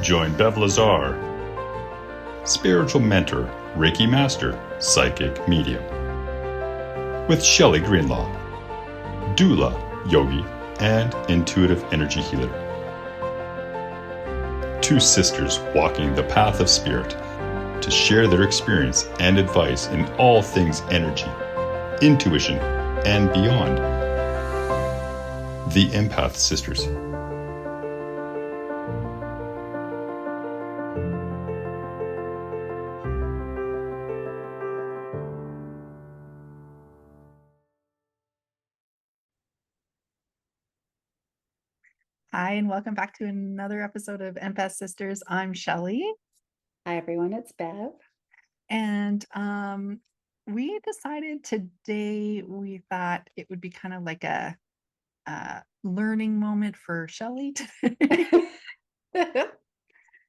Join Bev Lazar, spiritual mentor, Reiki master, psychic medium, with Shelly Greenlaw, doula, yogi, and intuitive energy healer. Two sisters walking the path of spirit to share their experience and advice in all things energy, intuition, and beyond. The Empath Sisters. Hi, and welcome back to another episode of Empath Sisters. I'm Shelly. Hi, everyone. It's Bev. And we decided today we thought it would be kind of like a learning moment for Shelly today.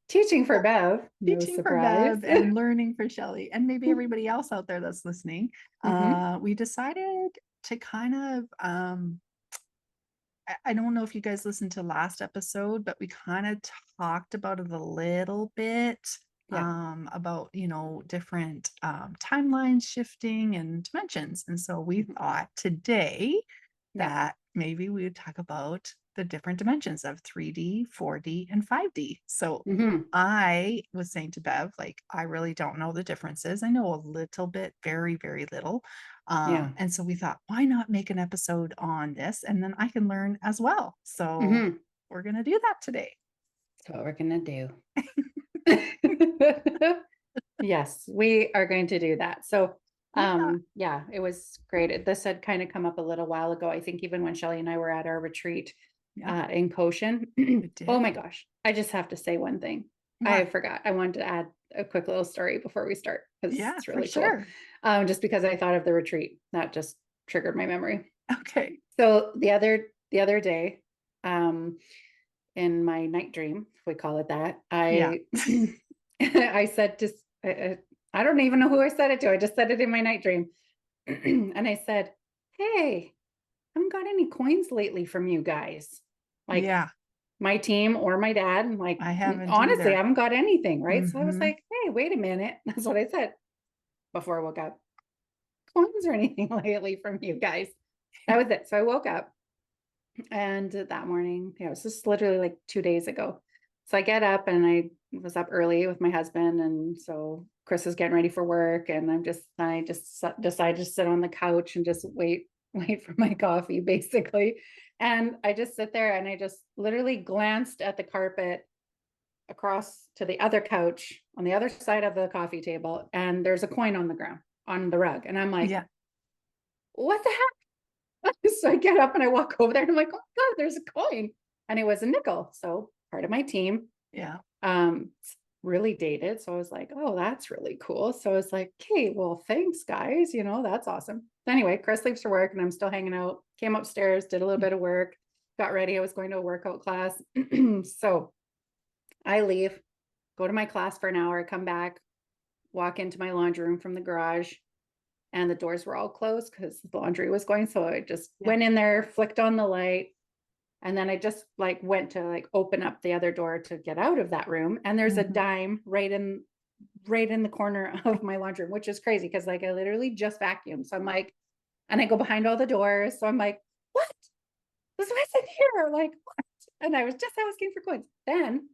Teaching for Bev. No Teaching for surprise. Bev and learning for Shelly, and maybe everybody else out there that's listening. We decided to kind of I don't know if you guys listened to last episode, but we kind of talked about it a little bit, Yeah. about, different timelines shifting and dimensions. And so we thought today Yeah. that maybe we would talk about the different dimensions of 3D, 4D, and 5D. So I was saying to Bev, like, I really don't know the differences. I know a little bit, very, very little. Yeah. And so we thought, why not make an episode on this? And then I can learn as well. So we're going to do that today. That's what we're going to do. Yes, we are going to do that. So, yeah, it was great. This had kind of come up a little while ago. I think even when Shelly and I were at our retreat in Goshen. Oh my gosh. I just have to say one thing. I forgot. I wanted to add a quick little story before we start because it's really cool. Sure. Just because I thought of the retreat, that just triggered my memory. Okay. So the other day, in my night dream, if we call it that, I said to, I don't even know who I said it to. I just said it in my night dream. And I said, hey, I haven't got any coins lately from you guys. Like my team or my dad. And like, I haven't honestly, either. I haven't got anything. Right. So I was like, hey, wait a minute. That's what I said before I woke up. Coins or anything lately from you guys. That was it. So I woke up and that morning, it was just literally like 2 days ago. So I get up and I was up early with my husband. And so Chris is getting ready for work. And I just decided to sit on the couch and just wait for my coffee basically. And I just sit there and I just literally glanced at the carpet across to the other couch on the other side of the coffee table. And there's a coin on the ground on the rug. And I'm like, what the heck? So I get up and I walk over there and I'm like, oh my God, there's a coin. And it was a nickel. So part of my team. Yeah. Really dated. So I was like, oh, that's really cool. So I was like, okay, well, thanks guys. That's awesome. Anyway, Chris leaves for work and I'm still hanging out, came upstairs, did a little bit of work, got ready. I was going to a workout class. So I leave, go to my class for an hour, come back, walk into my laundry room from the garage, and the doors were all closed because the laundry was going. So I just went in there, flicked on the light. And then I just went to open up the other door to get out of that room. And there's a dime right in the corner of my laundry room, which is crazy because I literally just vacuumed. So I'm like, and I go behind all the doors. So I'm like, what? This was in here. Like, what? And I was just asking for coins. Then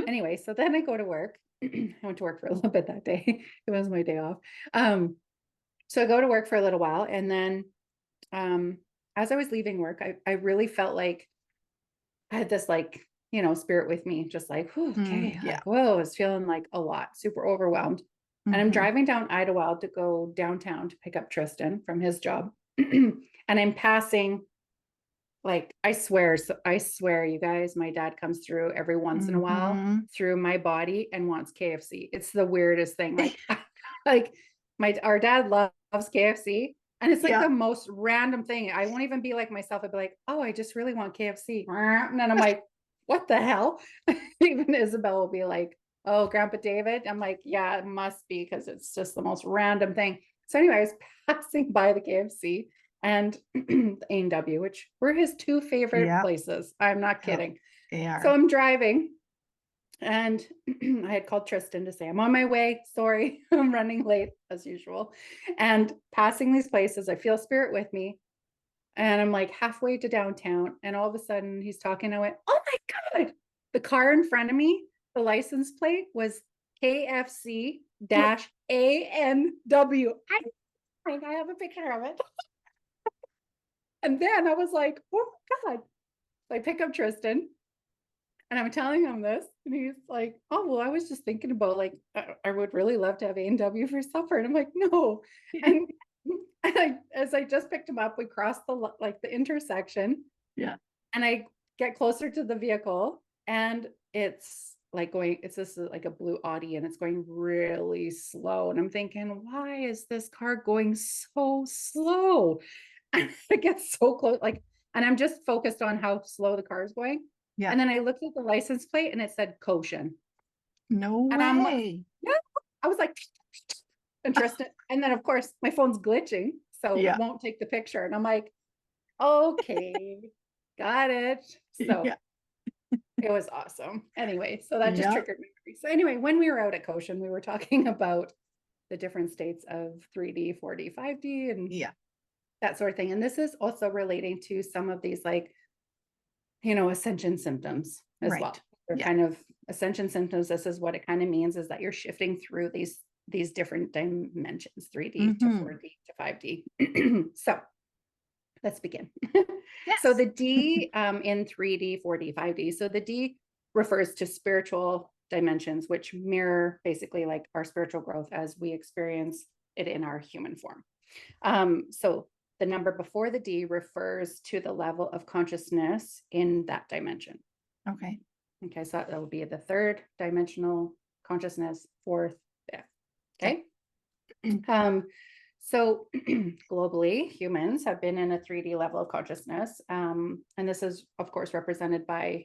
anyway, so then I go to work. I went to work for a little bit that day. It was my day off. So I go to work for a little while. And then as I was leaving work, I really felt like I had this spirit with me, just like, okay, whoa, I was feeling like a lot, super overwhelmed. And I'm driving down Idlewild to go downtown to pick up Tristan from his job. And I'm passing, I swear, you guys, my dad comes through every once in a while through my body and wants KFC. It's the weirdest thing. Our dad loves KFC. And it's the most random thing. I won't even be like myself. I'd be like, oh, I just really want KFC. And then I'm like, what the hell? Even Isabel will be like, oh, Grandpa David. I'm like, yeah, it must be because it's just the most random thing. So anyway, I was passing by the KFC and A&W, which were his two favorite places. I'm not kidding. They are. So I'm driving And I had called Tristan to say, I'm on my way. Sorry, I'm running late as usual. And passing these places, I feel spirit with me. And I'm like halfway to downtown. And all of a sudden he's talking. I went, oh my God. The car in front of me, the license plate was KFC ANW. I have a picture of it. And then I was like, oh my God. So I pick up Tristan and I'm telling him this. And he's like, oh, well, I was just thinking about like, I would really love to have A&W for supper. And I'm like, no. And as I just picked him up, we crossed the intersection. Yeah. And I get closer to the vehicle and it's this like a blue Audi and it's going really slow. And I'm thinking, why is this car going so slow? And it gets so close, and I'm just focused on how slow the car is going. Yeah. And then I looked at the license plate and it said Cochin. No And way. I was like, interested. And then of course my phone's glitching, so it won't take the picture. And I'm like, okay, got it. So it was awesome. Anyway, so that just triggered me. So anyway, when we were out at Cochin, we were talking about the different states of 3D, 4D, 5D, and that sort of thing. And this is also relating to some of these ascension symptoms as well. They're kind of ascension symptoms. This is what it kind of means, is that you're shifting through these different dimensions, 3D to 4D to 5D. So let's begin. So the D in 3D, 4D, 5D. So the D refers to spiritual dimensions, which mirror basically like our spiritual growth as we experience it in our human form. So the number before the D refers to the level of consciousness in that dimension. Okay. Okay, so that will be the third dimensional consciousness, fourth, fifth. Okay. So globally, humans have been in a 3D level of consciousness. And this is, of course, represented by,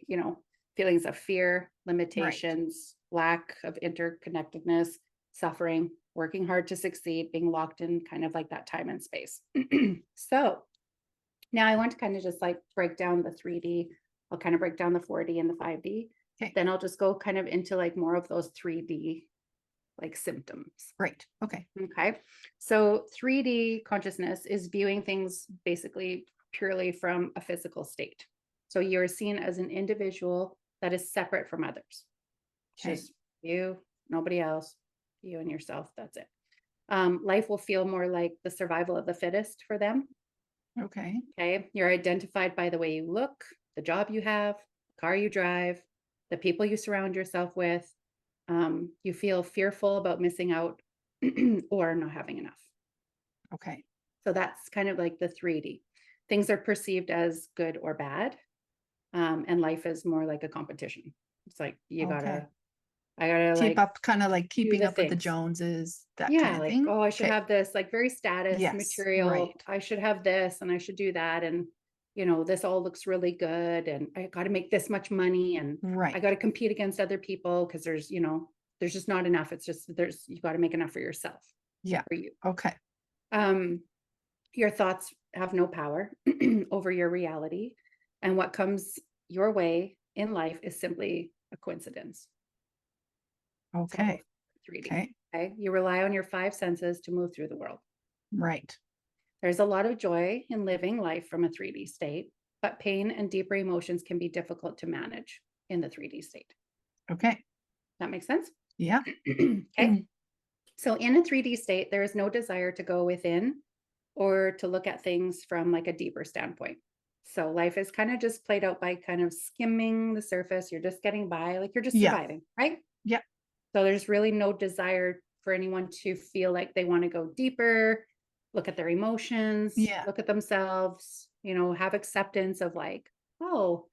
feelings of fear, limitations, lack of interconnectedness, suffering, working hard to succeed, being locked in kind of like that time and space. So now I want to kind of just like break down the 3D. I'll kind of break down the 4D and the 5D. Okay. Then I'll just go kind of into like more of those 3D like symptoms. Right. Okay. Okay. So 3D consciousness is viewing things basically purely from a physical state. So you're seen as an individual that is separate from others. Okay. Just you, nobody else, you and yourself. That's it. Life will feel more like the survival of the fittest for them. Okay. Okay. You're identified by the way you look, the job you have, the car you drive, the people you surround yourself with. You feel fearful about missing out or not having enough. Okay. So that's kind of like the 3D. Things are perceived as good or bad. And life is more like a competition. It's like, I gotta keep like up, kind of like keeping up with the things. Joneses, that Yeah, kind of like, thing. oh, I should have this, like very status material. Right. I should have this and I should do that. And, this all looks really good. And I got to make this much money. And I got to compete against other people because there's just not enough. It's just, you got to make enough for yourself. Yeah. For you. Okay. Your thoughts have no power over your reality. And what comes your way in life is simply a coincidence. Okay. So 3D. Okay. You rely on your 5 senses to move through the world. Right. There's a lot of joy in living life from a 3D state, but pain and deeper emotions can be difficult to manage in the 3D state. Okay. That makes sense? Yeah. Okay. So in a 3D state, there is no desire to go within or to look at things from like a deeper standpoint. So life is kind of just played out by kind of skimming the surface. You're just getting by, like you're just surviving, right? Yeah. So there's really no desire for anyone to feel like they want to go deeper, look at their emotions, look at themselves, have acceptance of like, oh,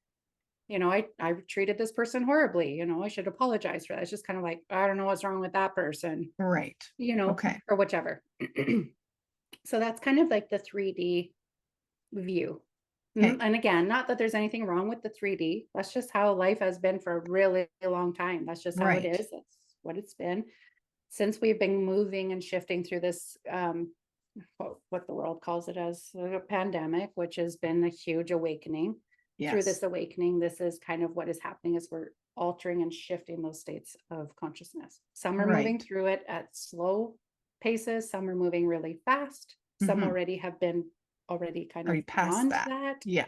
I treated this person horribly, I should apologize for that. It's just kind of like, I don't know what's wrong with that person. Right. Okay. Or whichever. So that's kind of like the 3D view. Okay. And again, not that there's anything wrong with the 3D. That's just how life has been for a really long time. That's just how it is. That's what it's been since we've been moving and shifting through this, what the world calls it as a pandemic, which has been a huge awakening. through Yes. this awakening, this is kind of what is happening is we're altering and shifting those states of consciousness. Some are moving Right. through it at slow paces. Some are moving really fast. Some Mhm. already have been kind Already of past beyond that. that. Yeah.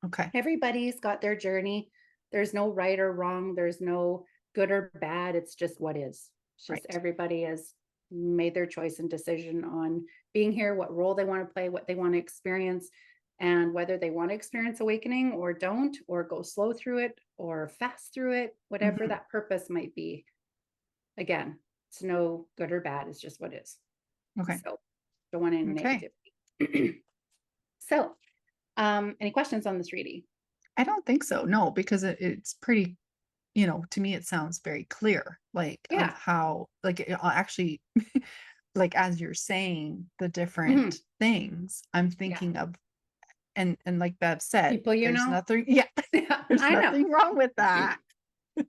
Okay. Everybody's got their journey. There's no right or wrong. There's no good or bad. It's just what is. It's just Right. everybody has made their choice and decision on being here, what role they want to play, what they want to experience, and whether they want to experience awakening or don't, or go slow through it or fast through it, whatever Mhm. that purpose might be. Again, it's no good or bad. It's just what is. Okay. So don't want any Okay. negativity. So, any questions on the 3D? I don't think so. No, because it's pretty, to me, it sounds very clear, like of Yeah. how, like, actually, like, as you're saying the different Mhm. things, I'm Yeah. thinking of, and like Bev said, People, there's nothing, yeah, Yeah, there's I know. nothing wrong with that.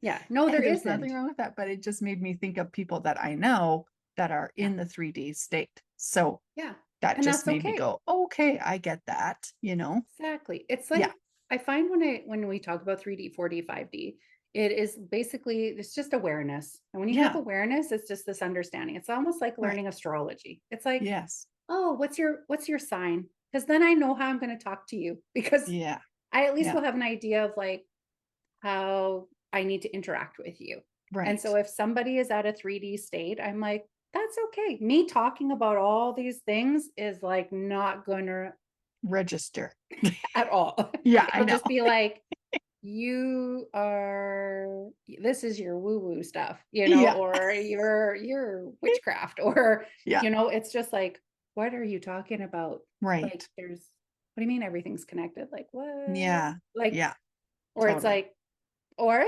Yeah, no, there There's nothing isn't. wrong with that, but it just made me think of people that I know that are Yeah, in the 3D state. So yeah, that and just that's made me okay. go, okay, I get that. Exactly. It's Yeah. like I find when we talk about 3D, 4D, 5D, it is basically it's just awareness. And when you have Yeah. awareness, it's just this understanding. It's almost like Right. learning astrology. It's like, Yes. oh, what's your sign? Because then I know how I'm going to talk to you because Yeah. I at least Yeah. will have an idea of like how I need to interact with you. And so Right. if somebody is at a 3D state, I'm like, that's okay. Me talking about all these things is like not gonna Register. at all. Yeah, I It'll know. just be like, this is your woo-woo stuff, Yeah. or your witchcraft, or, Yeah. it's just like, what are you talking about? Like, Right. what do you mean everything's connected? Like, what? Yeah. Like, Yeah. or it's Totally. like, or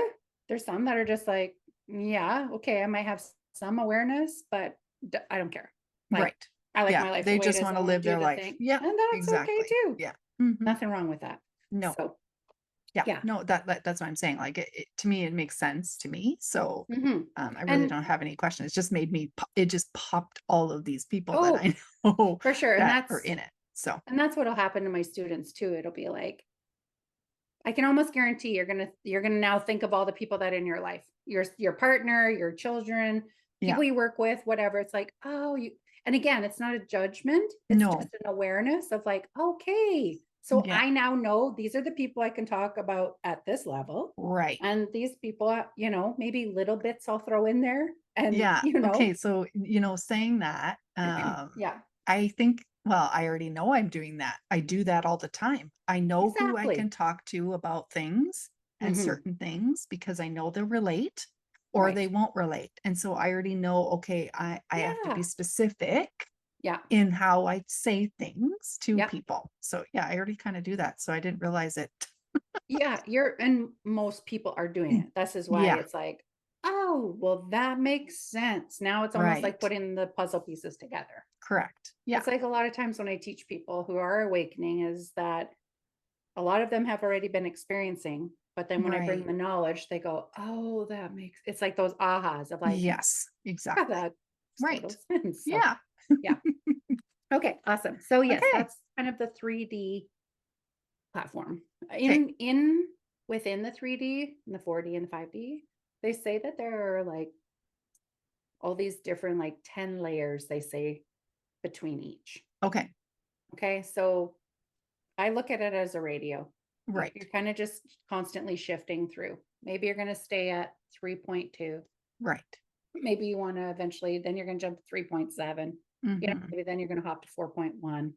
there's some that are just like, yeah, okay, I might have some awareness, but I don't care. Like, Right. I like Yeah. my life the They way it just is. want I to want to live do their the life. thing. Yeah. And that's okay Exactly. too. Yeah. Mhm. Nothing wrong with that. No. So, Yeah. yeah. No, that's what I'm saying. Like to me, it makes sense to me. So Hmm. I really And don't have any questions. It just made me, it just popped all of these people that oh, I know for sure. that are in it. So And that's what'll happen to my students too. It'll be like, I can almost guarantee you're gonna now think of all the people that are in your life, your partner, your children, yeah. people you work with, whatever. It's like, oh, and again, it's not a judgment, it's just No. an awareness of like, okay, so Yeah. I now know these are the people I can talk about at this level. Right. And these people, maybe little bits I'll throw in there. And Yeah. Okay. So, saying that, yeah, I think, well, I already know I'm doing that. I do that all the time. I know who I can exactly. talk to about things and Hmm. certain things because I know they'll relate or Right. they won't relate. And so I already know, okay, I have to be Yeah. specific Yeah. in how I say things to Yeah. people. So yeah, I already kind of do that. So I didn't realize it. Yeah, and most people are doing it. This is why Yeah. it's like, oh, well, that makes sense. Now it's almost like Right. putting the puzzle pieces together. Correct. Yeah. It's like a lot of times when I teach people who are awakening, is that a lot of them have already been experiencing, but then when I bring Right. the knowledge, they go, oh, it's like those ahas of like, Yes, yeah, exactly. that makes total Right. sense. So, Yeah. yeah. Okay, awesome. So, yes, Okay. that's kind of the 3D platform. Okay. Within the 3D and the 4D and the 5D, they say that there are like all these different like 10 layers, they say, between each. Okay. Okay, so I look at it as a radio. You're Right. kind of just constantly shifting through. Maybe you're going to stay at 3.2. Right. Maybe you want to eventually, then you're going to jump to 3.7. Mhm. Maybe then you're going to hop to 4.1.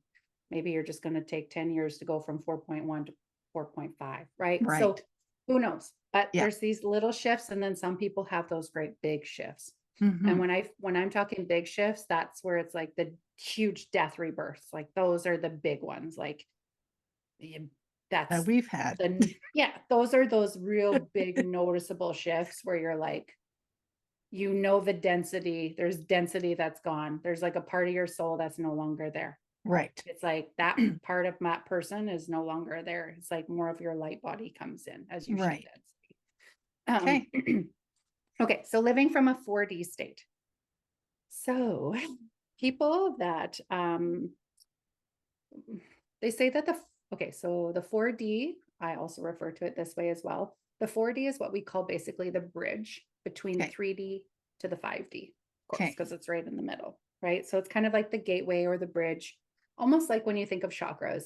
Maybe you're just going to take 10 years to go from 4.1 to 4.5, right? So Right. who knows? But Yeah. there's these little shifts, and then some people have those great big shifts. And Mhm. when I'm talking big shifts, that's where it's like the huge death rebirths. Like those are the big ones. Like That that's we've had. those are those real big noticeable shifts where you're like, the density, there's density that's gone. There's like a part of your soul that's no longer there. Right. It's like that part of that person is no longer there. It's like more of your light body comes in as you shift Okay. density. Okay, so living from a 4D state. So people they say that so the 4D I also refer to it this way as well. The 4D is what we call basically the bridge between Okay. 3D to the 5D, of course, Okay. because it's right in the middle, right? So it's kind of like the gateway or the bridge, almost like when you think of chakras.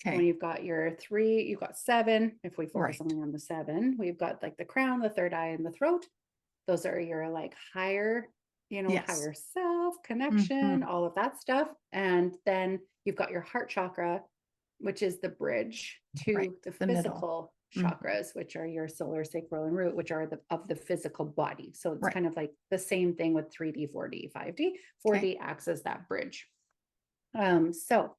When Okay. you've got your 3, you've got 7. If we focus Right. only on the 7, we've got like the crown, the third eye, and the throat. Those are your like higher, Yes. higher self, Mhm. connection, all of that stuff. And then you've got your heart chakra, which is the bridge to Right. the The middle. physical Mhm. chakras, which are your solar, sacral, and root, which are of the physical body. So it's Right. kind of like the same thing with 3D, 4D, 5D. 4D acts as that bridge. So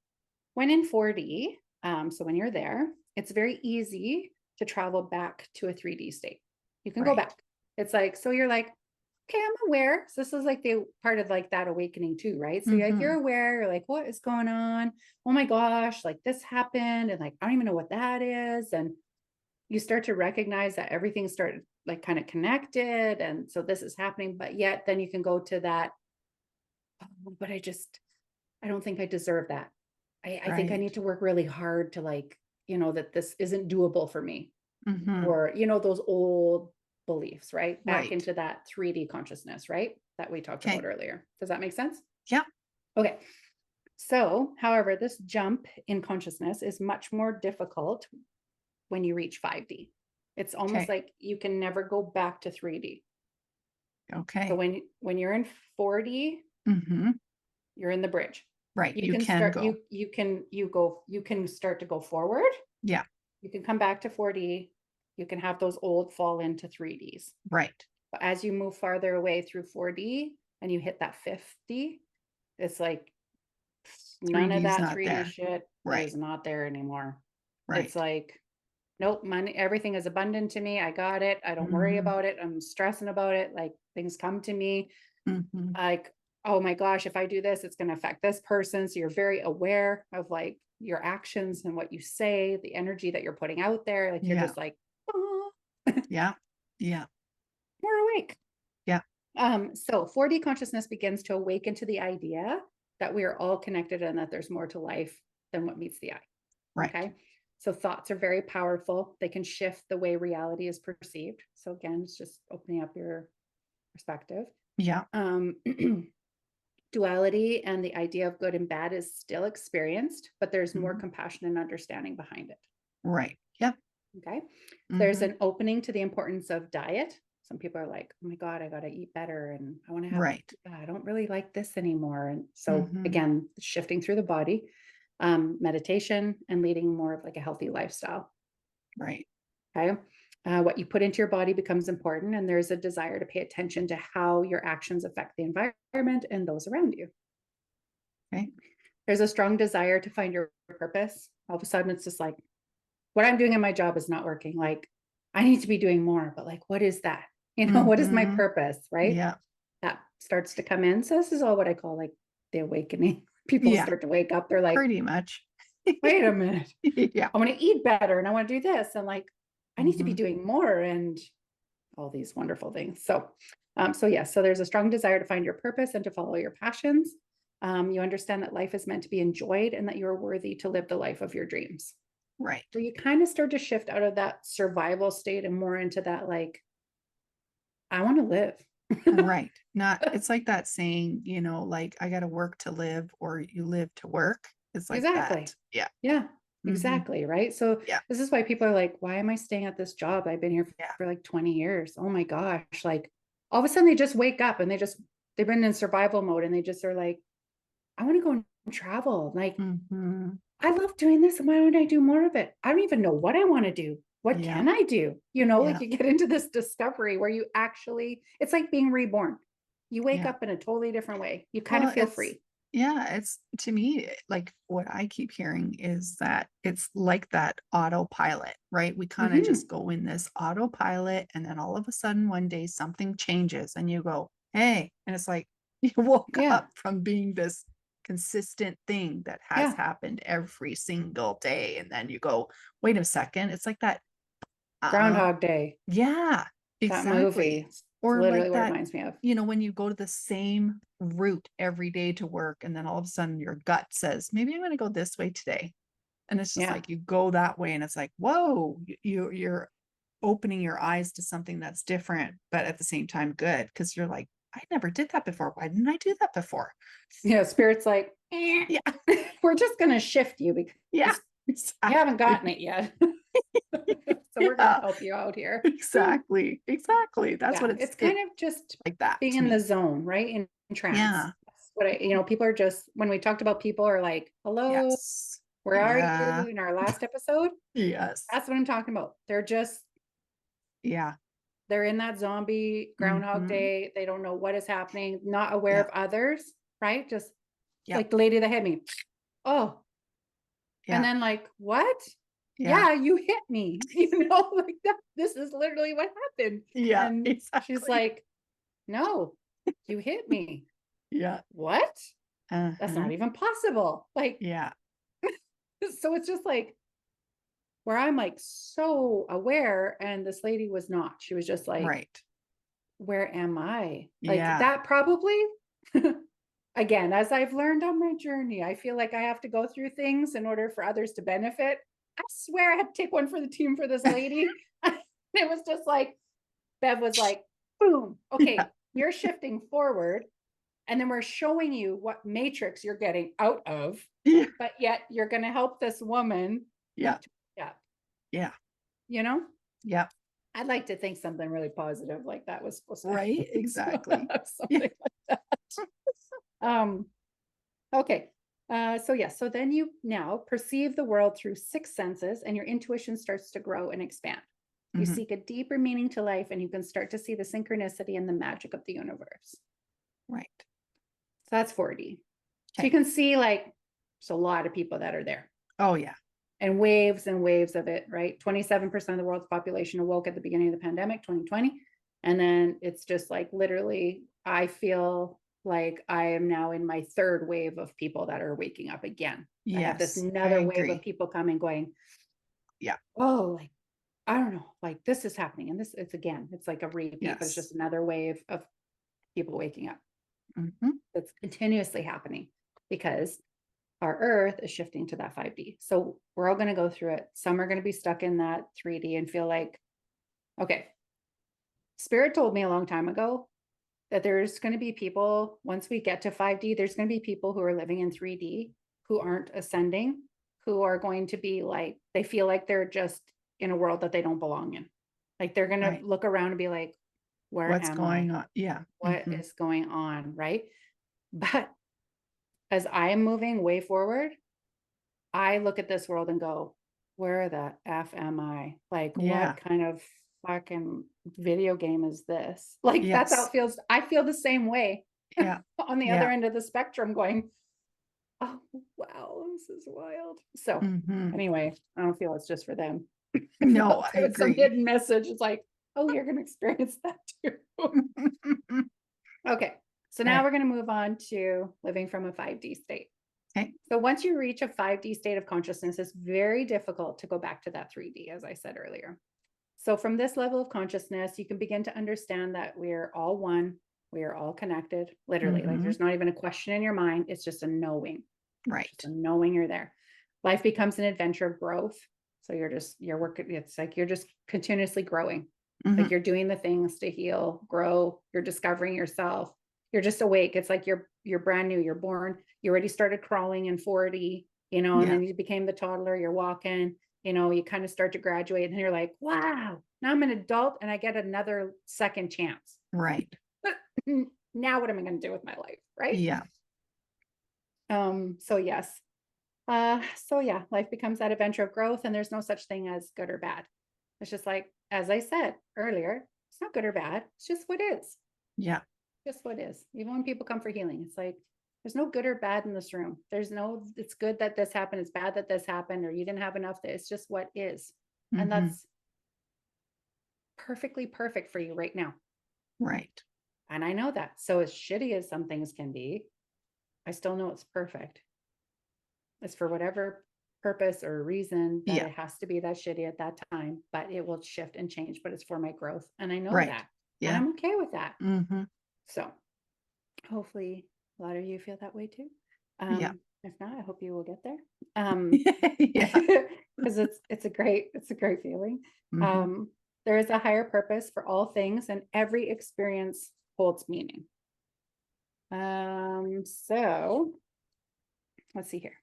when in 4D, so when you're there, it's very easy to travel back to a 3D state. You can go Right. back. It's like, so you're like, okay, I'm aware. So this is like the part of like that awakening too, right? So like you're Mhm. aware, you're like, what is going on? Oh my gosh, like this happened, and like I don't even know what that is. And you start to recognize that everything started like kind of connected. And so this is happening, but yet then you can go to that, oh, but I don't think I deserve that. I think I need Right. to work really hard to like, that this isn't doable for me. Mhm. Or, those old beliefs, right? Back Right. into that 3D consciousness, right? That we talked Okay. about earlier. Does that make sense? Yeah. Okay. So, however, this jump in consciousness is much more difficult when you reach 5D. It's almost Okay. like you can never go back to 3D. So Okay. when you're in 4D, Mhm. you're in the bridge. Right. You You can can start, go. you can start to go forward. Yeah. You can come back to 4D. You can have those old fall into 3Ds. Right. But as you move farther away through 4D and you hit that 5D, it's like none of 3D's that not 3D there. shit Right. is not there anymore. It's Right. like, nope, money, everything is abundant to me. I got it. I don't worry Mhm. about it. I'm stressing about it. Like things come to me. Mhm. Like, oh my gosh, if I do this, it's going to affect this person. So you're very aware of like your actions and what you say, the energy that you're putting out there. Like you're Yeah. just like, oh, Yeah. Yeah. more awake. Yeah. So 4D consciousness begins to awaken to the idea that we are all connected and that there's more to life than what meets the eye. Right. Okay. So thoughts are very powerful. They can shift the way reality is perceived. So again, it's just opening up your perspective. Yeah. Duality and the idea of good and bad is still experienced, but there's more Mhm. compassion and understanding behind it. Right. Yep. Okay. There's Mhm. an opening to the importance of diet. Some people are like, oh my God, I got to eat better. And I want to have, Right. I don't really like this anymore. And so Mhm. again, shifting through the body, meditation, and leading more of like a healthy lifestyle. Right. Okay. What you put into your body becomes important, and there's a desire to pay attention to how your actions affect the environment and those around you. Okay. There's a strong desire to find your purpose. All of a sudden, it's just like, what I'm doing in my job is not working. Like, I need to be doing more, but like, what is that? What is my Mhm. purpose? Right. Yeah. That starts to come in. So, this is all what I call like the awakening. People Yeah. start to wake up. They're like, Pretty much. wait a minute. Yeah. I want to eat better and I want to do this. And like, I need to be Mhm. doing more and all these wonderful things. So there's a strong desire to find your purpose and to follow your passions. You understand that life is meant to be enjoyed and that you're worthy to live the life of your dreams. Right. So you kind of start to shift out of that survival state and more into that, like, I want to live. Right. Not, it's like that saying, like, I got to work to live or you live to work. It's like Exactly. that. Yeah. Yeah, Mhm. exactly. Right. So Yeah. this is why people are like, why am I staying at this job? I've been here Yeah. for like 20 years. Oh my gosh. Like all of a sudden they just wake up and they've been in survival mode and they just are like, I want to go and travel. Like, Mhm. I love doing this. And why don't I do more of it? I don't even know what I want to do. What Yeah. can I do? Like Yeah. you get into this discovery where you actually, it's like being reborn. You wake Yeah. up in a totally different way. You kind Well, of feel free. it's to me, like what I keep hearing is that it's like that autopilot, right? We kind of Mhm. just go in this autopilot and then all of a sudden one day something changes and you go, hey, and it's like you woke Yeah. up from being this consistent thing that has Yeah. happened every single day. And then you go, wait a second, it's like that. Groundhog Day, Yeah, that movie. exactly. It's Or literally like what it that, reminds me of. when you go to the same route every day to work, and then all of a sudden your gut says, maybe I'm going to go this way today. And it's just Yeah. like you go that way and it's like, whoa, you're opening your eyes to something that's different, but at the same time good. Cause you're like, I never did that before. Why didn't I do that before? Yeah. Spirit's like, Yeah. we're just going to shift you because Yeah. you haven't Exactly. gotten it yet. So we're going to help you out here. Exactly. Exactly. That's what It's kind of just like that being to in the me. zone, right? In trance. Yeah. That's what people are just, when we talked about people are like, hello, Yes. where are Yeah. you in our last episode? Yes. That's what I'm talking about. Yeah. They're in that zombie Groundhog Mhm. Day. They don't know what is happening, not aware Yeah. of others, right? Just Yeah. like the lady that hit me. Oh, and Yeah. then like, what? Yeah. Yeah, you hit me. Like that. This is literally what happened. Yeah. And Exactly. she's like, no, you hit me. Yeah. What? That's Uh-huh. not even possible. Like, Yeah. so it's just like where I'm like so aware, and this lady was not. She was just like, Right. where am I? Like Yeah. that probably. Again, as I've learned on my journey, I feel like I have to go through things in order for others to benefit. I swear I had to take one for the team for this lady. It was just like, Bev was like, boom, okay, Yeah. you're shifting forward. And then we're showing you what matrix you're getting out of, Yeah. but yet you're going to help this woman. Yeah. Yeah. Yeah. Yeah. I'd like to think something really positive like that was supposed to Right. happen. Exactly. Something like that. Okay. So then you now perceive the world through 6 senses, and your intuition starts to grow and expand. You Mhm. seek a deeper meaning to life, and you can start to see the synchronicity and the magic of the universe. Right. So that's 4D. So Okay. you can see like there's a lot of people that are there, Oh yeah. and waves of it, right? 27% of the world's population awoke at the beginning of the pandemic, 2020. And then it's just like literally, I feel like I am now in my 3rd wave of people that are waking up again. I have this Yes. I another wave agree. of people coming, going, Yeah. oh, like, I don't know, like this is happening. And it's like a repeat, but it's Yes. just another wave of people waking up. Mhm. That's continuously happening because our earth is shifting to that 5D. So we're all going to go through it. Some are going to be stuck in that 3D and feel like, okay, Spirit told me a long time ago that there's going to be people, once we get to 5D, there's going to be people who are living in 3D who aren't ascending, who are going to be like, they feel like they're just in a world that they don't belong in. Like they're going to Right. look around and be like, where What's am going I? on? Yeah. What Mhm. is going on? Right. But as I am moving way forward, I look at this world and go, where the F am I? Like, Yeah. what kind of fucking video game is this? Like, that's how Yes. it feels. I feel the same way Yeah. on the other Yeah. end of the spectrum, going, oh, wow, this is wild. So, Mhm. anyway, I don't feel it's just for them. No, I It's some agree. hidden message. It's like, oh, you're going to experience that too. Okay. So now Okay. we're going to move on to living from a 5D state. Okay. So once you reach a 5D state of consciousness, it's very difficult to go back to that 3D, as I said earlier. So from this level of consciousness, you can begin to understand that we're all one. We are all connected, literally. Like Mhm. there's not even a question in your mind. It's just a knowing, Right. just a knowing you're there. Life becomes an adventure of growth. So you're working, it's like you're just continuously growing. Mhm. Like you're doing the things to heal, grow, you're discovering yourself. You're just awake. It's like you're brand new. You're born. You already started crawling in 40, and Yeah. then you became the toddler. You're walking, you kind of start to graduate, and you're like, wow, now I'm an adult and I get another second chance. Right. Now what am I going to do with my life? Right. Yeah. So yes. Life becomes that adventure of growth, and there's no such thing as good or bad. It's just like, as I said earlier, it's not good or bad. It's just what is. Yeah. Just what is. Even when people come for healing, it's like, there's no good or bad in this room. It's good that this happened. It's bad that this happened, or you didn't have enough. It's just what is. And Mhm. that's perfectly perfect for you right now. Right. And I know that. So as shitty as some things can be, I still know it's perfect. It's for whatever purpose or reason that Yeah. it has to be that shitty at that time, but it will shift and change, but it's for my growth. And I know Right. that. And Yeah. I'm okay with that. Mhm. So hopefully a lot of you feel that way too. Yeah. If not, I hope you will get there. Yeah. Because it's a great feeling. Mhm. There is a higher purpose for all things, and every experience holds meaning. So let's see here.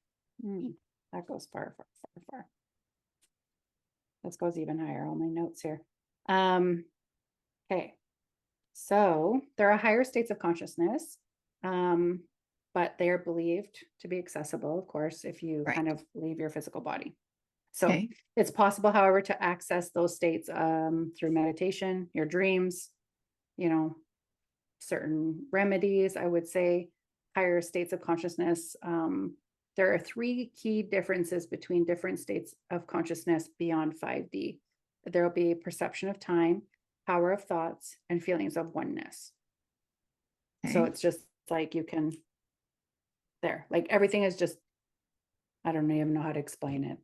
That goes far, far, far, far. This goes even higher. All my notes here. Okay. So there are higher states of consciousness, but they are believed to be accessible, of course, if you Right. kind of leave your physical body. So Okay. it's possible, however, to access those states through meditation, your dreams, certain remedies. I would say higher states of consciousness. There are 3 key differences between different states of consciousness beyond 5D. There will be perception of time, power of thoughts, and feelings of oneness. So Okay. it's just like you can, like everything is just, I don't even know how to explain it,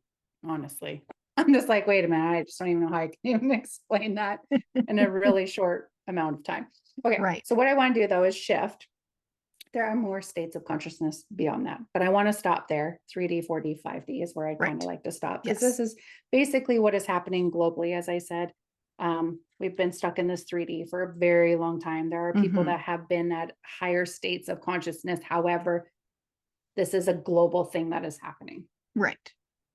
honestly. I'm just like, wait a minute, I just don't even know how I can even explain that in a really short amount of time. Okay, Right. so what I want to do though is shift. There are more states of consciousness beyond that, but I want to stop there. 3D, 4D, 5D is where I kind of Right. like to stop, because Yes. this is basically what is happening globally. As I said, we've been stuck in this 3D for a very long time. There are people Mhm. that have been at higher states of consciousness. However, this is a global thing that is happening. Right.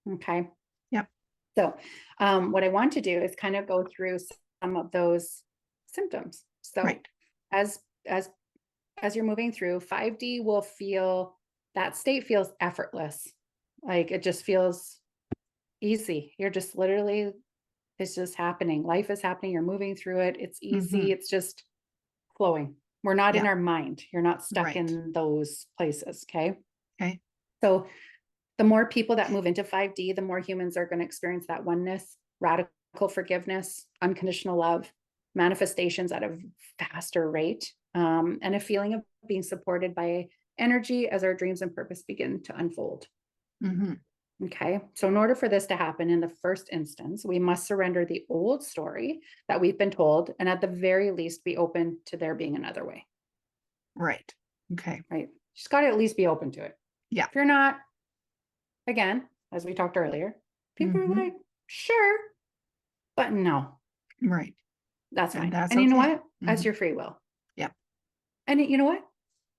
Okay. Yep. So, what I want to do is kind of go through some of those symptoms. So, Right. as you're moving through, 5D will feel, that state feels effortless. Like it just feels easy. You're just literally, it's just happening. Life is happening. You're moving through it. It's easy. Mhm. It's just flowing. We're not in Yeah. our mind. You're not stuck Right. in those places. Okay. Okay. So the more people that move into 5D, the more humans are going to experience that oneness, radical forgiveness, unconditional love, manifestations at a faster rate, and a feeling of being supported by energy as our dreams and purpose begin to unfold. Mhm. Okay. So in order for this to happen in the first instance, we must surrender the old story that we've been told, and at the very least be open to there being another way. Right. Okay. Right. Just got to at least be open to it. Yeah. If you're not, again, as we talked earlier, people are Mhm. like, sure, but no, Right. that's And fine. that's And you know okay. what? That's Mhm. your free will. Yep. And you know what?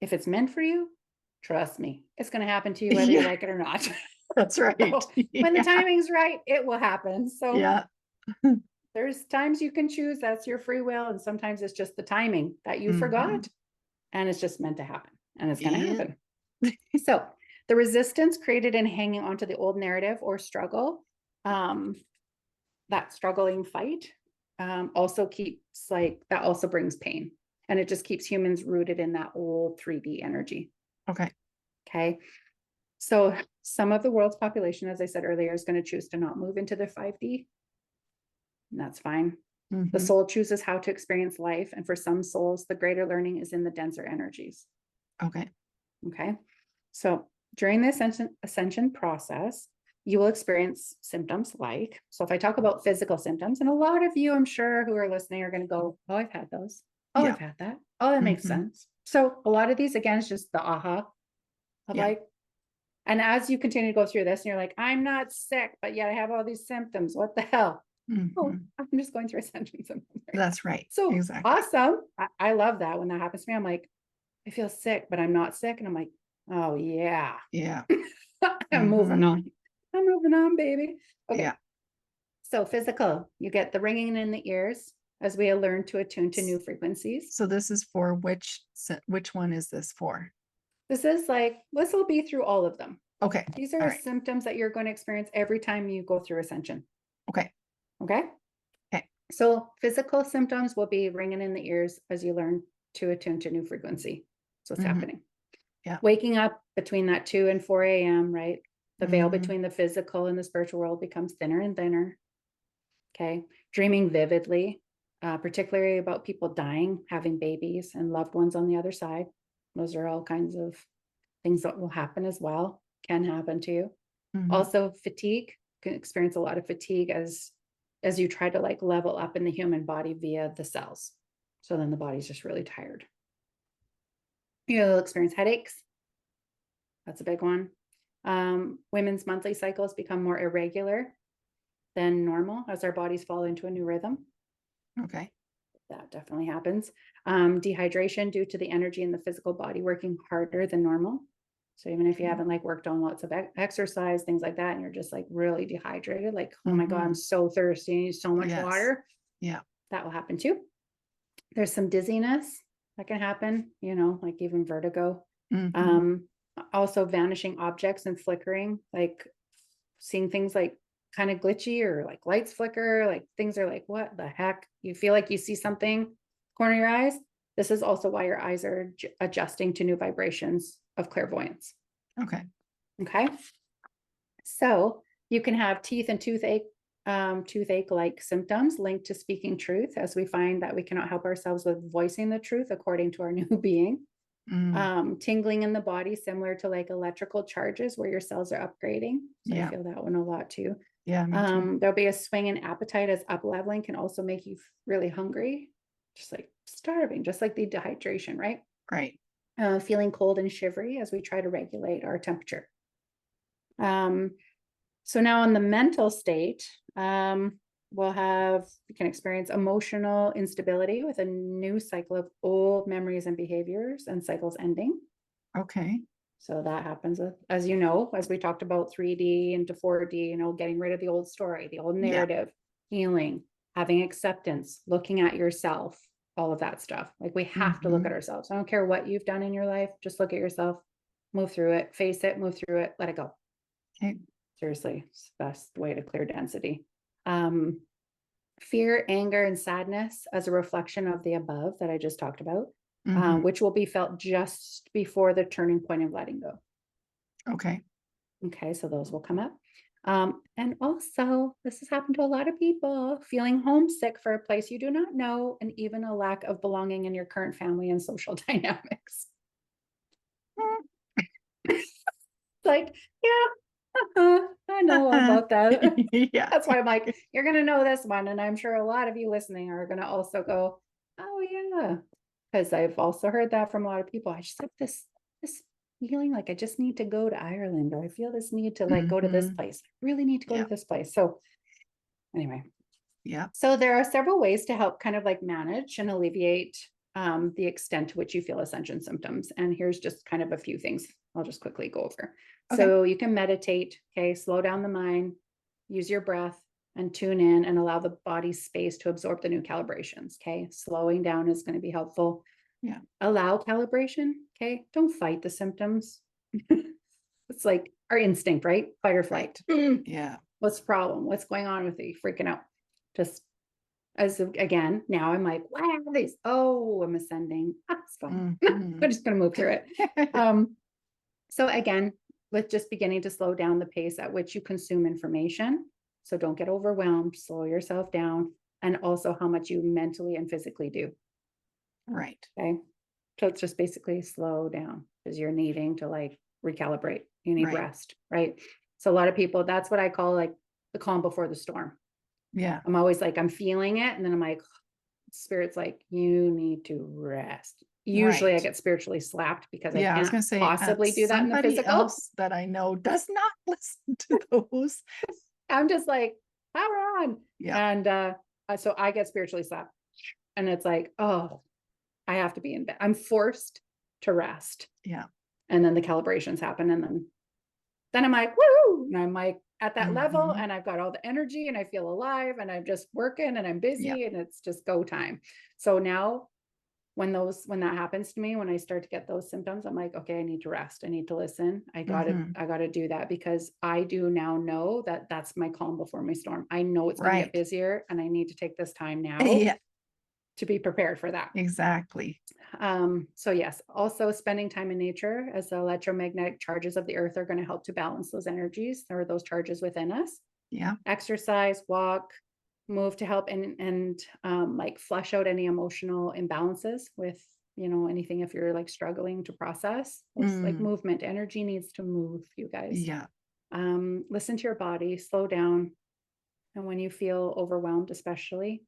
If it's meant for you, trust me, it's going to happen to you whether you Yeah. like it or not. That's right. So when the Yeah. timing's right, it will happen. So Yeah. there's times you can choose, that's your free will. And sometimes it's just the timing that you forgot, Mhm. and it's just meant to happen, and it's going to Yeah. happen. So the resistance created in hanging onto the old narrative or struggle, that struggling fight, also keeps, like, that also brings pain, and it just keeps humans rooted in that old 3D energy. Okay. Okay. So some of the world's population, as I said earlier, is going to choose to not move into the 5D. And that's fine. The Mhm. soul chooses how to experience life. And for some souls, the greater learning is in the denser energies. Okay. Okay. So during the ascension process, you will experience symptoms like, so if I talk about physical symptoms, and a lot of you, I'm sure, who are listening are going to go, oh, I've had those. Oh, Yeah. I've had that. Oh, that makes Mhm. sense. So a lot of these, again, is just the aha of Yeah. like, and as you continue to go through this and you're like, I'm not sick, but yet I have all these symptoms. What the hell? Oh, Mhm. I'm just going through ascension symptoms. That's right. So Exactly. awesome. I love that when that happens to me. I'm like, I feel sick, but I'm not sick. And I'm like, oh yeah, Yeah. I'm moving Mhm. on. I'm moving on, baby. Okay. Yeah. So physical, you get the ringing in the ears as we learn to attune to new frequencies. So this is for which one is this for? This will be through all of them. Okay. These All are right. symptoms that you're going to experience every time you go through ascension. Okay. Okay. Okay. So physical symptoms will be ringing in the ears as you learn to attune to new frequency. So what's Mhm. happening? Yeah. Waking up between that 2 and 4 a.m., right? The veil Mhm. between the physical and the spiritual world becomes thinner and thinner. Okay. Dreaming vividly, particularly about people dying, having babies, and loved ones on the other side. Those are all kinds of things that will happen as well, can happen to you. Mhm. Also, fatigue. You can experience a lot of fatigue as you try to like level up in the human body via the cells. So then the body's just really tired. You'll experience headaches. That's a big one. Women's monthly cycles become more irregular than normal as our bodies fall into a new rhythm. Okay. That definitely happens. Dehydration due to the energy in the physical body working harder than normal. So even if you haven't like worked on lots of exercise, things like that, and you're just like really dehydrated, like, oh my God, I'm so thirsty, I need so much water. Yeah. That will happen too. There's some dizziness that can happen, you know, like even vertigo. Also vanishing objects and flickering, like seeing things like kind of glitchy or like lights flicker, like things are like, what the heck? You feel like you see something corner of your eyes. This is also why your eyes are adjusting to new vibrations of clairvoyance. Okay. Okay. So you can have teeth and toothache-like symptoms linked to speaking truth, as we find that we cannot help ourselves with voicing the truth according to our new being. Tingling in the body, similar to like electrical charges where your cells are upgrading. So I feel that one a lot too. Yeah, me too. There'll be a swing in appetite as up leveling can also make you really hungry, just like starving, just like the dehydration, right? Right. Feeling cold and shivery as we try to regulate our temperature. So now in the mental state, we can experience emotional instability with a new cycle of old memories and behaviors and cycles ending. Okay. So that happens, as you know, as we talked about 3D into 4D, you know, getting rid of the old story, the old narrative, healing, having acceptance, looking at yourself, all of that stuff. Like we have to look at ourselves. I don't care what you've done in your life. Just look at yourself, move through it, face it, move through it, let it go. Okay. Seriously, it's the best way to clear density. Fear, anger, and sadness as a reflection of the above that I just talked about, which will be felt just before the turning point of letting go. Okay. Okay, so those will come up. And also, this has happened to a lot of people, feeling homesick for a place you do not know, and even a lack of belonging in your current family and social dynamics. Like, yeah, I know all about that. Yeah. That's why I'm like, you're going to know this one. And I'm sure a lot of you listening are going to also go, oh, yeah. Because I've also heard that from a lot of people. I just have this feeling like I just need to go to Ireland, or I feel this need to like go to this place. I really need to go to this place. So anyway. Yeah. So there are several ways to help kind of like manage and alleviate the extent to which you feel ascension symptoms. And here's just kind of a few things I'll just quickly go over. Okay. So you can meditate, okay, slow down the mind, use your breath and tune in and allow the body's space to absorb the new calibrations. Okay. Slowing down is going to be helpful. Yeah. Allow calibration. Okay. Don't fight the symptoms. It's like our instinct, right? Fight or flight. Yeah. What's the problem? What's going on with you? Freaking out. Just as again, now I'm like, what are these? Oh, I'm ascending. It's fine. I'm just going to move through it. So again, with just beginning to slow down the pace at which you consume information. So don't get overwhelmed, slow yourself down, and also how much you mentally and physically do. Right. Okay. So it's just basically slow down because you're needing to like recalibrate. You need rest, right? So a lot of people, that's what I call like the calm before the storm. Yeah. I'm always like, I'm feeling it. And then I'm like, spirit's like, you need to rest. Usually I get spiritually slapped because I can't possibly do that in the physical. Else that I know does not listen to those. I'm just like, power on. Yeah. And so I get spiritually slapped. And it's like, oh, I have to be in bed. I'm forced to rest. Yeah. And then the calibrations happen. And then I'm like, woo! And I'm like at that level and I've got all the energy and I feel alive and I'm just working and I'm busy and it's just go time. So now when that happens to me, when I start to get those symptoms, I'm like, okay, I need to rest. I need to listen. I gotta do that because I do now know that that's my calm before my storm. I know it's going to get busier and I need to take this time now to be prepared for that. Exactly. So yes, also spending time in nature, as the electromagnetic charges of the earth are going to help to balance those energies or those charges within us. Yeah. Exercise, walk, move to help and like flush out any emotional imbalances with, you know, anything if you're like struggling to process. It's like movement, energy needs to move, you guys. Yeah. Listen to your body, slow down. And when you feel overwhelmed, especially,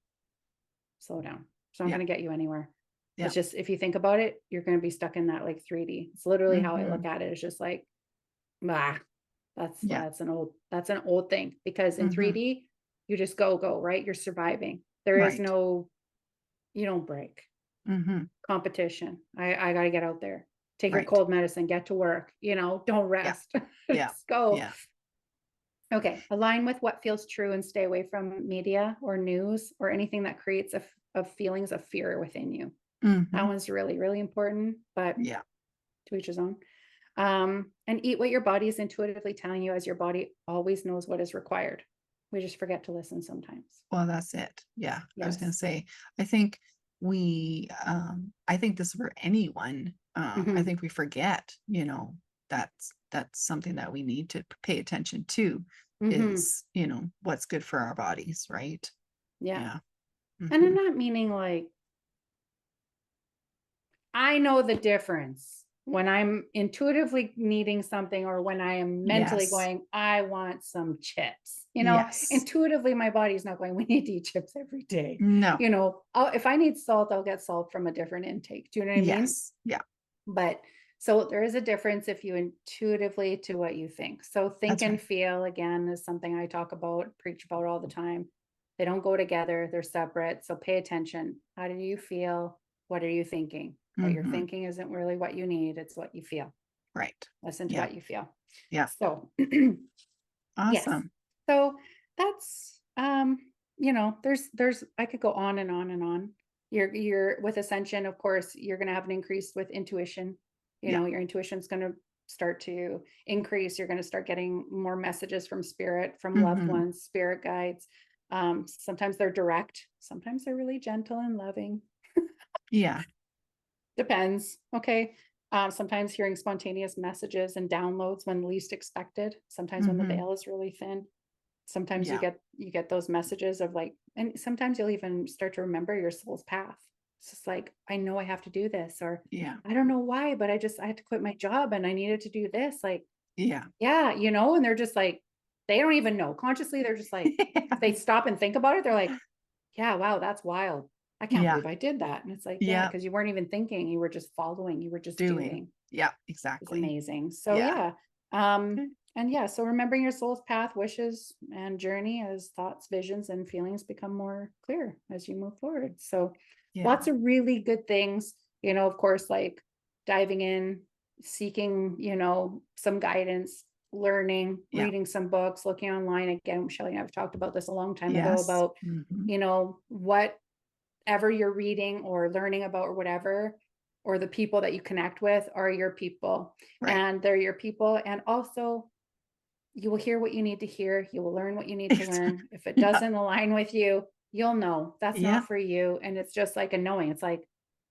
slow down. It's not going to get you anywhere. Yeah. It's just, if you think about it, you're going to be stuck in that like 3D. It's literally how I look at it. It's just like, bah, That's an old thing, because in Mhm. 3D, you just go, right? You're surviving. There is Right. no, you don't break. Mhm. Competition. I got to get out there, take your Right. cold medicine, get to work, don't rest. Yeah. Just go. Yeah. Okay. Align with what feels true and stay away from media or news or anything that creates of feelings of fear within you. That Mhm. one's really, really important, but Yeah. to each his own. And eat what your body is intuitively telling you, as your body always knows what is required. We just forget to listen sometimes. Well, that's it. Yeah. I was going to Yes. say, I think I think this is for anyone. I Mhm. think we forget, that's something that we need to pay attention to Mhm. is, what's good for our bodies, right? Yeah. Yeah. And I'm Mhm. not meaning like, I know the difference when I'm intuitively needing something, or when I am mentally Yes. going, I want some chips. Yes. Intuitively, my body's not going, we need to eat chips every day. No. If I need salt, I'll get salt from a different intake. Do you know what I mean? Yes. Yeah. But so there is a difference if you intuitively to what you think. So think That's and right. feel, again, is something I talk about, preach about all the time. They don't go together, they're separate. So pay attention. How do you feel? What are you thinking? What you're Mhm. thinking isn't really what you need, it's what you feel. Right. Listen to Yeah. what you feel. Yeah. So yes. Awesome. So that's there's I could go on and on and on. You're with ascension, of course, you're going to have an increase with intuition. Yeah. Your intuition's going to start to increase. You're going to start getting more messages from spirit, from loved Mhm. ones, spirit guides. Sometimes they're direct, sometimes they're really gentle and loving. Yeah. Depends. Okay. Sometimes hearing spontaneous messages and downloads when least expected. Sometimes when the Mhm. veil is really thin. Sometimes Yeah. you get those messages of like, and sometimes you'll even start to remember your soul's path. It's just like, I know I have to do this, or Yeah. I don't know why, but I had to quit my job and I needed to do this. Like, Yeah. yeah, and they're just like, they don't even know consciously. They're just like, if they stop and think about it, they're like, yeah, wow, that's wild. I can't Yeah. believe I did that. And it's like, yeah, Yeah. because you weren't even thinking, you were just following, you were just Doing. doing. Yeah, It's exactly. amazing. So Yeah. yeah. Okay. And yeah, so remembering your soul's path, wishes, and journey as thoughts, visions, and feelings become more clear as you move forward. So Yeah. lots of really good things, of course, like diving in, seeking, some guidance, learning, Yeah. reading some books, looking online. Again, Shelly and I have talked about this a long time ago Yes. about, Mhm. whatever you're reading or learning about or whatever, or the people that you connect with are your people, Right. and they're your people. And also, you will hear what you need to hear. You will learn what you need to learn. If it Yeah. doesn't align with you, you'll know that's Yeah. not for you. And it's just like a knowing. It's like,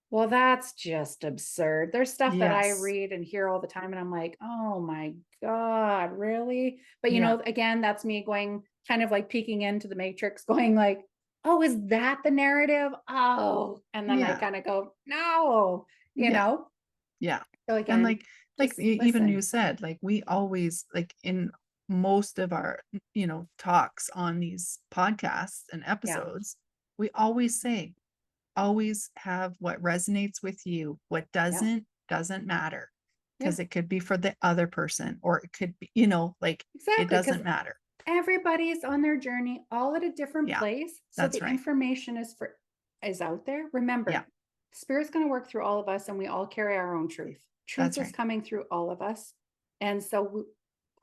well, that's just absurd. There's stuff that I Yes. read and hear all the time, and I'm like, oh my God, really? But Yeah. again, that's me going kind of like peeking into the matrix, going like, oh, is that the narrative? Oh, and then I Yeah. kind of go, no, you Yeah. know. Yeah. So And again, just even you listen. said, like we always like in most of our, talks on these podcasts and Yeah. episodes, we always say, always have what resonates with you. What Yeah. doesn't matter. Yeah. Because it could be for the other person, or it could be, like it Exactly. Because doesn't matter. everybody's on their journey, all at a different Yeah, place. So that's the right. information is out there. Yeah, Remember, spirit's going to work through all of us, and we all carry our own truth. Truth that's is right. coming through all of us. And so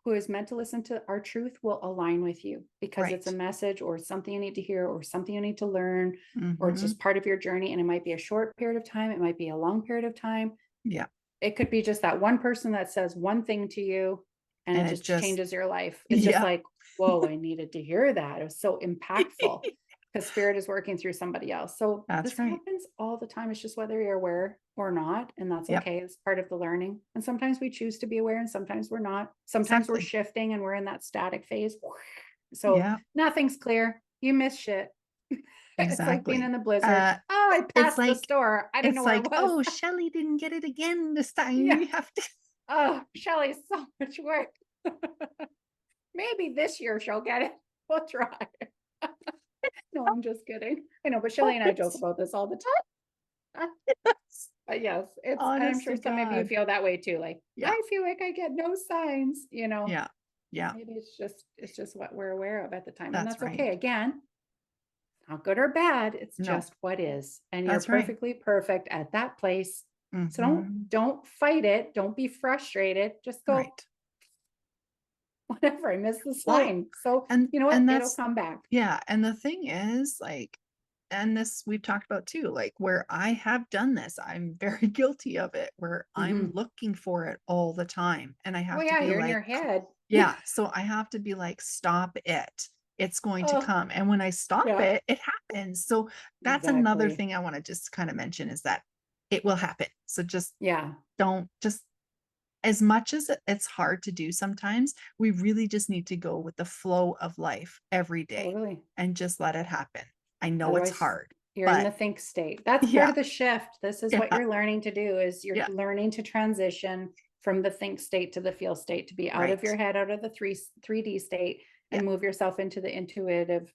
who is meant to listen to our truth will align with you, because it's a Right. message or something you need to hear or something you need to learn, or it's Hmm. just part of your journey. And it might be a short period of time. It might be a long period of time. Yeah. It could be just that one person that says one thing to you, and it And it just just, changes your life. It's just yeah. like, whoa, I needed to hear that. It was so impactful because spirit is working through somebody else. So That's this right. happens all the time. It's just whether you're aware or not. And that's Yep. okay. It's part of the learning. And sometimes we choose to be aware and sometimes we're not. Sometimes we're Exactly. shifting and we're in that static phase. So Yeah. nothing's clear. You miss shit. It's like being in Exactly. the blizzard. Oh, I It's passed the like, store. I didn't know where it was. oh, Shelly didn't get it again this time. Yeah. We have to. Oh, Shelly, so much work. Maybe this year she'll get it. We'll try. No, I'm just kidding. I know, but Shelly and I joke about this all the time. But yes, and I'm Honest sure to some of you God. feel that way too. Like, Yeah. I feel like I get no signs. Yeah. Yeah. Maybe it's just what we're aware of at the time. And That's that's okay. right. Again, not good or bad. It's No, just what is. And you're that's right. perfectly perfect at that place. So Mhm. don't fight it. Don't be frustrated. Just go, Right. whatever. I missed the Well, sign. So and you know what? It'll that's come back. yeah, and the thing is, like, and this we've talked about too, like where I have done this, I'm very guilty of it, where I'm Mhm. looking for it all the time. And I Well, have to yeah, be you're in like, your head. yeah, so I have to be like, stop it. It's going to Oh, come. And when I stop yeah, it, it happens. So that's another exactly. thing I want to just kind of mention is that it will happen. So just Yeah, don't just as much as it's hard to do sometimes, we really just need to go with the flow of life every day totally. and just let it happen. I know it's Otherwise, hard, you're in but the think state. That's part yeah, of the shift. This is what yeah, you're learning to do is you're yeah, learning to transition from the think state to the feel state, to be out of your right. head, out of the 3D state Yeah, and move yourself into the intuitive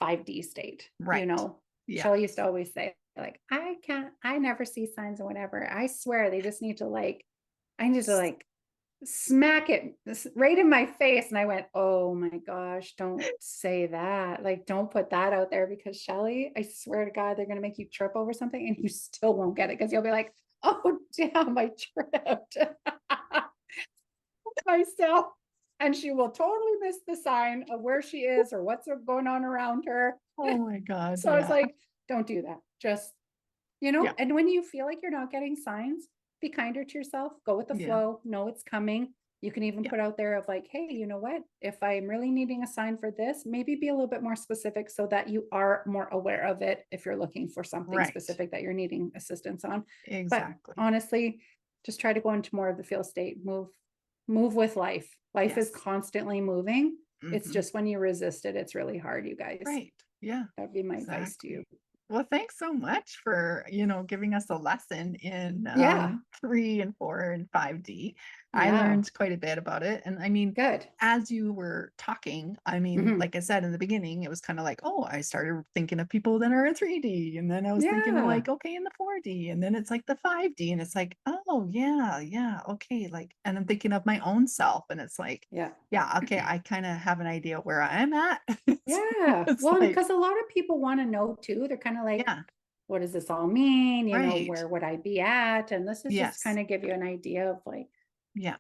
5D state. You right. know, Yeah. Shelley used to always say, like, I never see signs or whatever. I swear they just need to like, I need to like smack it right in my face. And I went, oh my gosh, don't say that. Like, don't put that out there because Shelley, I swear to God, they're going to make you trip over something and you still won't get it because you'll be like, oh, damn, I tripped myself. And she will totally miss the sign of where she is or what's going on around her. Oh my God. So I was Yeah. like, don't do that. Just, you know, Yeah. and when you feel like you're not getting signs, be kinder to yourself, go with the Yeah. flow, know it's coming. You can even Yeah. put out there of like, hey, you know what? If I'm really needing a sign for this, maybe be a little bit more specific so that you are more aware of it if you're looking for something Right. specific that you're needing assistance on. But Exactly. honestly, just try to go into more of the feel state, move with life. Life is Yes. constantly moving. It's Hmm. just when you resist it, it's really hard, you guys. Right. Yeah. That'd be my advice to you. Exactly. Well, thanks so much for, giving us a lesson in Yeah. 3 and 4 and 5D. I Yeah. learned quite a bit about it. And I mean, Good. as you were talking, I mean, Mhm. like I said in the beginning, it was kind of like, oh, I started thinking of people that are in 3D. And then I was thinking of Yeah. like, okay, in the 4D. And then it's like the 5D. And it's like, oh, yeah, yeah, okay. Like, and I'm thinking of my own self. And it's like, Yeah. yeah, okay, I kind of have an idea where I'm at. Yeah. It's Well, like, because a lot of people want to know too. They're kind of like, yeah, what does this all mean? You know, right. where would I be at? And this is just Yes. kind of give you an idea of like, Yeah.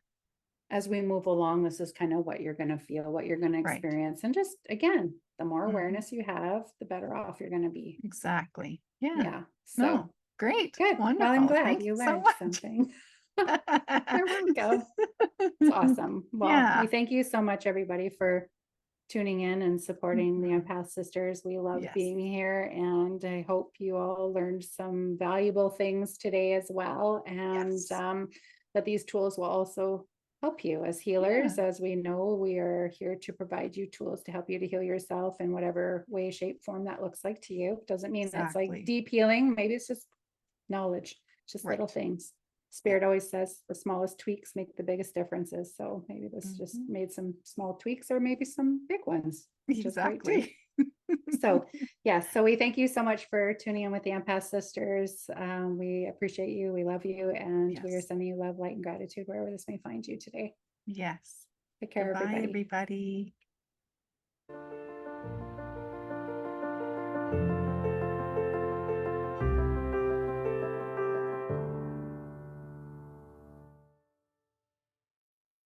as we move along, this is kind of what you're going to feel, what you're going to Right. experience. And just again, the more Mhm. awareness you have, the better off you're going to be. Exactly. Yeah. Yeah. So No, great. good. Well, I'm Wonderful. glad Thank you you so learned much. something. You're welcome. It's awesome. Well, we Yeah. thank you so much, everybody, for tuning in and supporting the Mhm. Empath Sisters. We love Yes. being here, and I hope you all learned some valuable things today as well. And Yes. that these tools will also help you as healers. Yeah. As we know, we are here to provide you tools to help you to heal yourself in whatever way, shape, form that looks like to you. Doesn't mean it's like Exactly. deep healing. Maybe it's just knowledge, just little Right. things. Yeah. Spirit always says the smallest tweaks make the biggest differences. So maybe this just Mhm. made some small tweaks or maybe some big ones, which is great too. Exactly. So yes, so we thank you so much for tuning in with the Empath Sisters. We appreciate you, we love you, and we are Yes. sending you love, light, and gratitude wherever this may find you today. Yes. Take care, Goodbye, everybody. everybody.